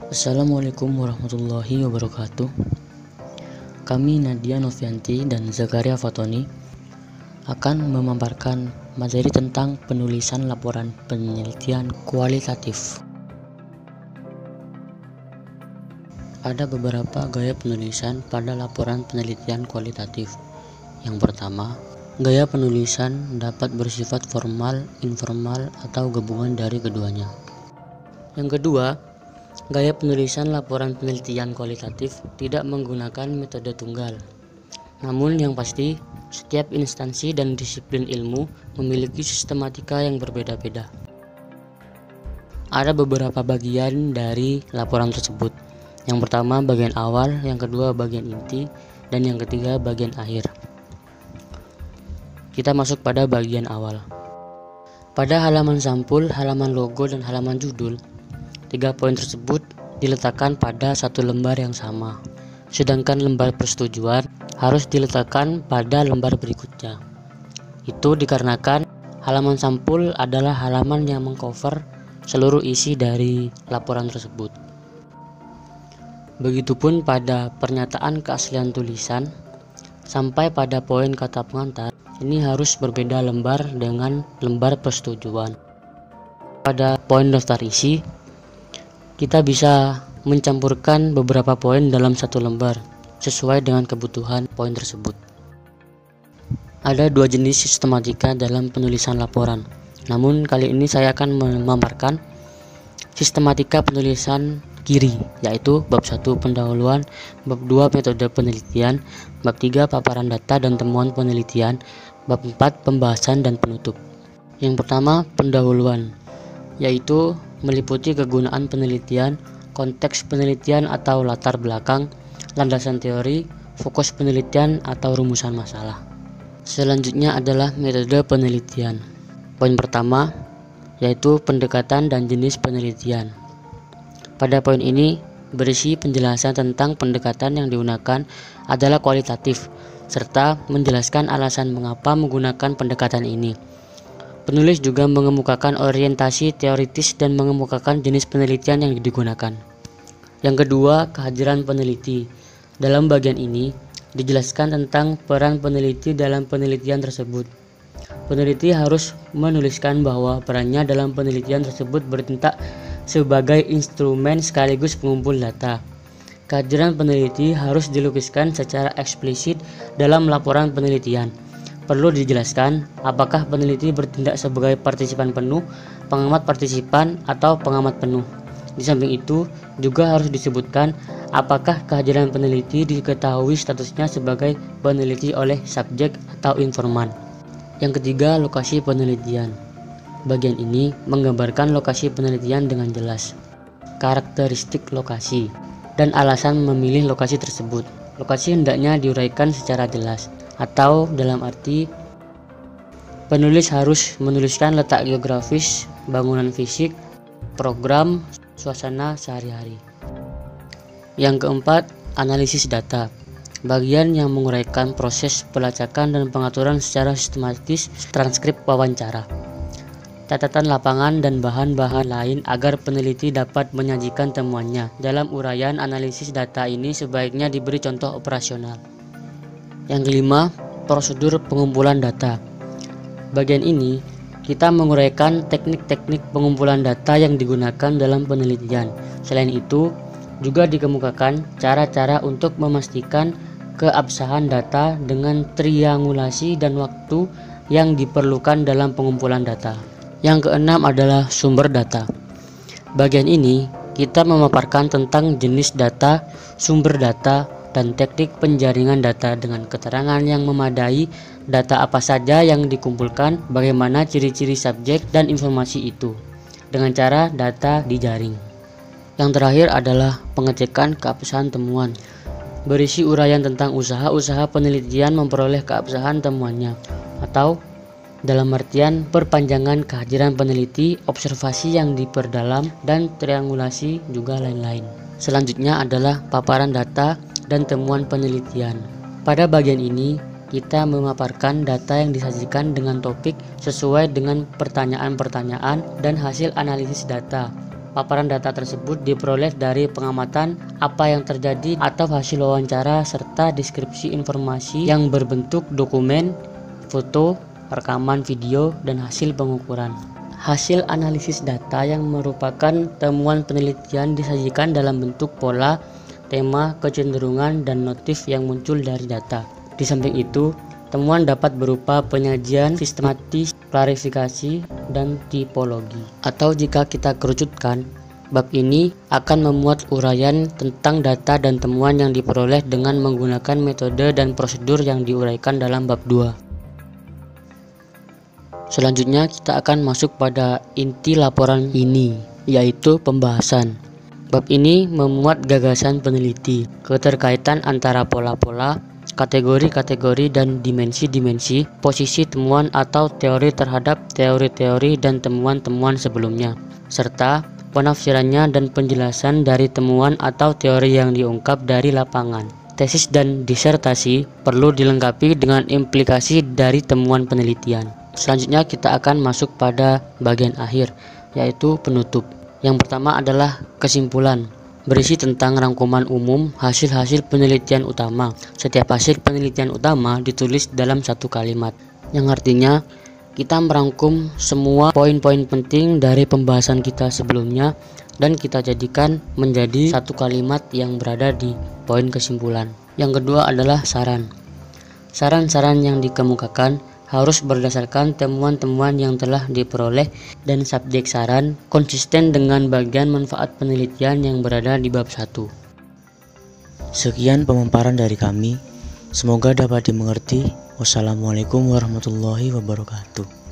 Assalamualaikum warahmatullahi wabarakatuh. Kami Nadia Novianti dan Zakaria Fatoni akan memaparkan materi tentang penulisan laporan penelitian kualitatif. Ada beberapa gaya penulisan pada laporan penelitian kualitatif. Yang pertama, gaya penulisan dapat bersifat formal, informal, atau gabungan dari keduanya. Yang kedua, gaya penulisan laporan penelitian kualitatif tidak menggunakan metode tunggal. Namun yang pasti, setiap instansi dan disiplin ilmu memiliki sistematika yang berbeda-beda. Ada beberapa bagian dari laporan tersebut. Yang pertama bagian awal, yang kedua bagian inti, dan yang ketiga bagian akhir. Kita masuk pada bagian awal. Pada halaman sampul, halaman logo, dan halaman judul, 3 poin tersebut diletakkan pada satu lembar yang sama, sedangkan lembar persetujuan harus diletakkan pada lembar berikutnya. Itu dikarenakan halaman sampul adalah halaman yang mengcover seluruh isi dari laporan tersebut. Begitupun pada pernyataan keaslian tulisan sampai pada poin kata pengantar, ini harus berbeda lembar dengan lembar persetujuan. Pada poin daftar isi, kita bisa mencampurkan beberapa poin dalam satu lembar sesuai dengan kebutuhan poin tersebut. Ada 2 jenis sistematika dalam penulisan laporan. Namun kali ini saya akan memaparkan sistematika penulisan kiri, yaitu bab 1 pendahuluan, bab 2 metode penelitian, bab 3 paparan data dan temuan penelitian, bab 4 pembahasan dan penutup. Yang pertama, pendahuluan, yaitu meliputi kegunaan penelitian, konteks penelitian atau latar belakang, landasan teori, fokus penelitian atau rumusan masalah. Selanjutnya adalah metode penelitian. Poin pertama yaitu pendekatan dan jenis penelitian. Pada poin ini berisi penjelasan tentang pendekatan yang digunakan adalah kualitatif, serta menjelaskan alasan mengapa menggunakan pendekatan ini. Penulis juga mengemukakan orientasi teoritis dan mengemukakan jenis penelitian yang digunakan. Yang kedua, kehadiran peneliti. Dalam bagian ini dijelaskan tentang peran peneliti dalam penelitian tersebut. Peneliti harus menuliskan bahwa perannya dalam penelitian tersebut bertindak sebagai instrumen sekaligus pengumpul data. Kehadiran peneliti harus dilukiskan secara eksplisit dalam laporan penelitian. Perlu dijelaskan apakah peneliti bertindak sebagai partisipan penuh, pengamat partisipan, atau pengamat penuh. Di samping itu juga harus disebutkan apakah kehadiran peneliti diketahui statusnya sebagai peneliti oleh subjek atau informan. Yang ketiga, lokasi penelitian. Bagian ini menggambarkan lokasi penelitian dengan jelas, karakteristik lokasi, dan alasan memilih lokasi tersebut. Lokasi hendaknya diuraikan secara jelas, atau dalam arti penulis harus menuliskan letak geografis, bangunan fisik, program, suasana sehari-hari. Yang keempat, analisis data. Bagian yang menguraikan proses pelacakan dan pengaturan secara sistematis transkrip wawancara, catatan lapangan dan bahan-bahan lain agar peneliti dapat menyajikan temuannya. Dalam uraian analisis data ini sebaiknya diberi contoh operasional. Yang kelima, prosedur pengumpulan data. Bagian ini kita menguraikan teknik-teknik pengumpulan data yang digunakan dalam penelitian. Selain itu, juga dikemukakan cara-cara untuk memastikan keabsahan data dengan triangulasi dan waktu yang diperlukan dalam pengumpulan data. Yang keenam adalah sumber data. Bagian ini kita memaparkan tentang jenis data, sumber data, dan teknik penjaringan data dengan keterangan yang memadai data apa saja yang dikumpulkan, bagaimana ciri-ciri subjek dan informasi itu, dengan cara data dijaring. Yang terakhir adalah pengecekan keabsahan temuan. Berisi uraian tentang usaha-usaha penelitian memperoleh keabsahan temuannya, atau dalam artian perpanjangan kehadiran peneliti, observasi yang diperdalam, dan triangulasi juga lain-lain. Selanjutnya adalah paparan data dan temuan penelitian. Pada bagian ini kita memaparkan data yang disajikan dengan topik sesuai dengan pertanyaan-pertanyaan dan hasil analisis data. Paparan data tersebut diperoleh dari pengamatan apa yang terjadi atau hasil wawancara serta deskripsi informasi yang berbentuk dokumen, foto, rekaman video, dan hasil pengukuran. Hasil analisis data yang merupakan temuan penelitian disajikan dalam bentuk pola, tema, kecenderungan, dan motif yang muncul dari data. Di samping itu, temuan dapat berupa penyajian sistematis, klarifikasi, dan tipologi. Atau jika kita kerucutkan, bab ini akan memuat uraian tentang data dan temuan yang diperoleh dengan menggunakan metode dan prosedur yang diuraikan dalam bab 2. Selanjutnya kita akan masuk pada inti laporan ini, yaitu pembahasan. Bab ini memuat gagasan peneliti, keterkaitan antara pola-pola, kategori-kategori dan dimensi-dimensi, posisi temuan atau teori terhadap teori-teori dan temuan-temuan sebelumnya, serta penafsirannya dan penjelasan dari temuan atau teori yang diungkap dari lapangan. Tesis dan disertasi perlu dilengkapi dengan implikasi dari temuan penelitian. Selanjutnya kita akan masuk pada bagian akhir, yaitu penutup. Yang pertama adalah kesimpulan, berisi tentang rangkuman umum hasil-hasil penelitian utama. Setiap hasil penelitian utama ditulis dalam satu kalimat, yang artinya kita merangkum semua poin-poin penting dari pembahasan kita sebelumnya dan kita jadikan menjadi satu kalimat yang berada di poin kesimpulan. Yang kedua adalah saran. Saran-saran yang dikemukakan harus berdasarkan temuan-temuan yang telah diperoleh dan subjek saran konsisten dengan bagian manfaat penelitian yang berada di bab 1. Sekian pemaparan dari kami. Semoga dapat dimengerti. Wassalamualaikum warahmatullahi wabarakatuh.